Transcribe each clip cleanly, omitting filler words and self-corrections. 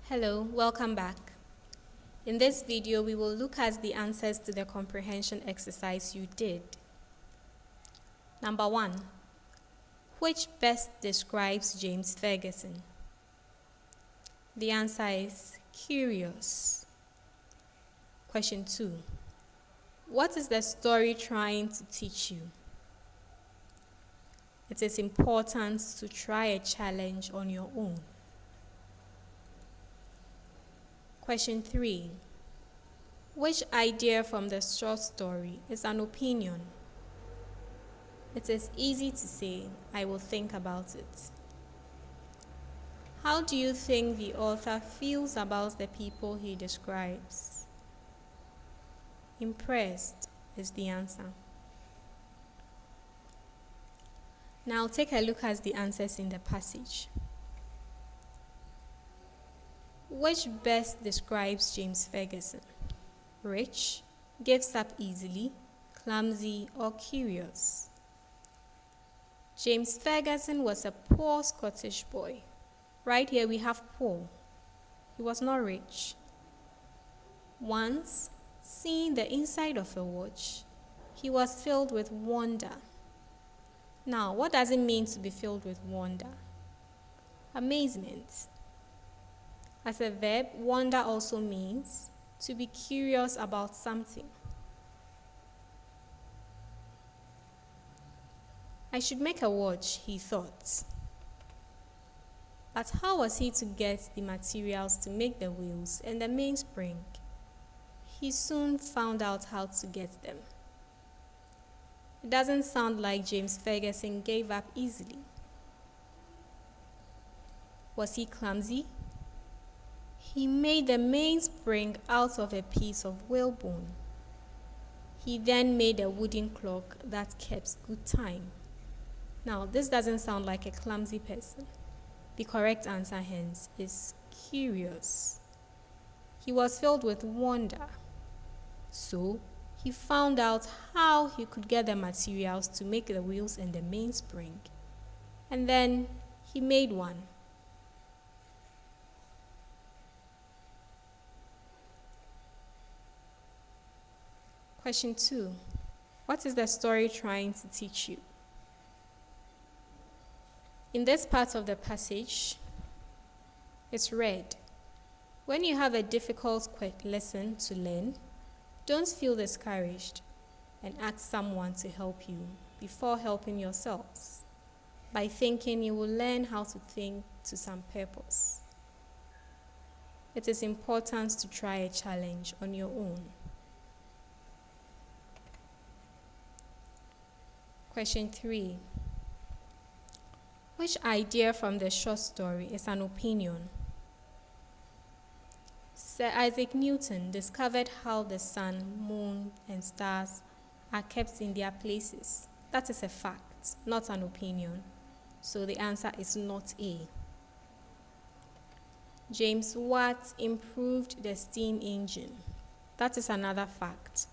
Hello, welcome back. In this video, we will look at the answers to the comprehension exercise you did. Number 1. Which best describes James Ferguson? The answer is curious. Question 2. What is the story trying to teach you? It is important to try a challenge on your own. Question 3. Which idea from the short story is an opinion? It is easy to say, I will think about it. How do you think the author feels about the people he describes? Impressed is the answer. Now take a look at the answers in the passage. Which best describes James Ferguson? Rich, gives up easily, clumsy, or curious? James Ferguson was a poor Scottish boy. Right here we have poor. He was not rich. Once, seeing the inside of a watch, he was filled with wonder. Now, what does it mean to be filled with wonder? Amazement. As a verb, wonder also means to be curious about something. I should make a watch, he thought. But how was he to get the materials to make the wheels and the mainspring? He soon found out how to get them. It doesn't sound like James Ferguson gave up easily. Was he clumsy? He made the mainspring out of a piece of whalebone. He then made a wooden clock that kept good time. Now, this doesn't sound like a clumsy person. The correct answer, hence, is curious. He was filled with wonder. So, he found out how he could get the materials to make the wheels and the mainspring. And then, he made one. Question 2. What is the story trying to teach you? In this part of the passage, it's read, when you have a difficult lesson to learn, don't feel discouraged and ask someone to help you before helping yourselves. By thinking, you will learn how to think to some purpose. It is important to try a challenge on your own. Question 3. Which idea from the short story is an opinion? Sir Isaac Newton discovered how the sun, moon, and stars are kept in their places. That is a fact, not an opinion. So the answer is not A. James Watt improved the steam engine. That is another fact,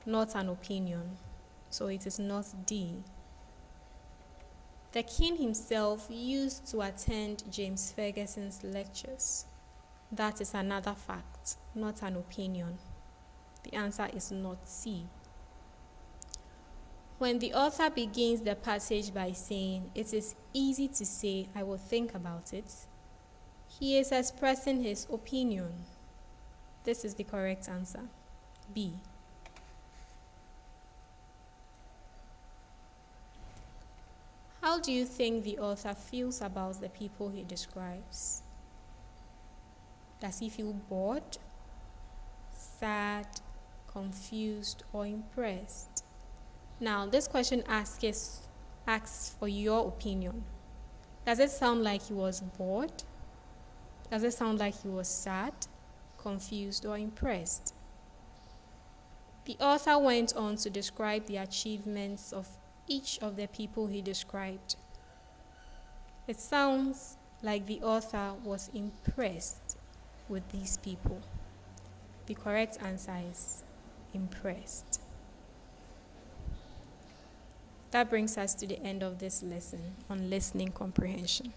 not an opinion. So it is not D. The king himself used to attend James Ferguson's lectures. That is another fact, not an opinion. The answer is not C. When the author begins the passage by saying, it is easy to say, I will think about it, he is expressing his opinion. This is the correct answer, B. How do you think the author feels about the people he describes? Does he feel bored, sad, confused, or impressed? Now, this question asks for your opinion. Does it sound like he was bored? Does it sound like he was sad, confused, or impressed? The author went on to describe the achievements of each of the people he described. It sounds like the author was impressed with these people. The correct answer is impressed. That brings us to the end of this lesson on listening comprehension.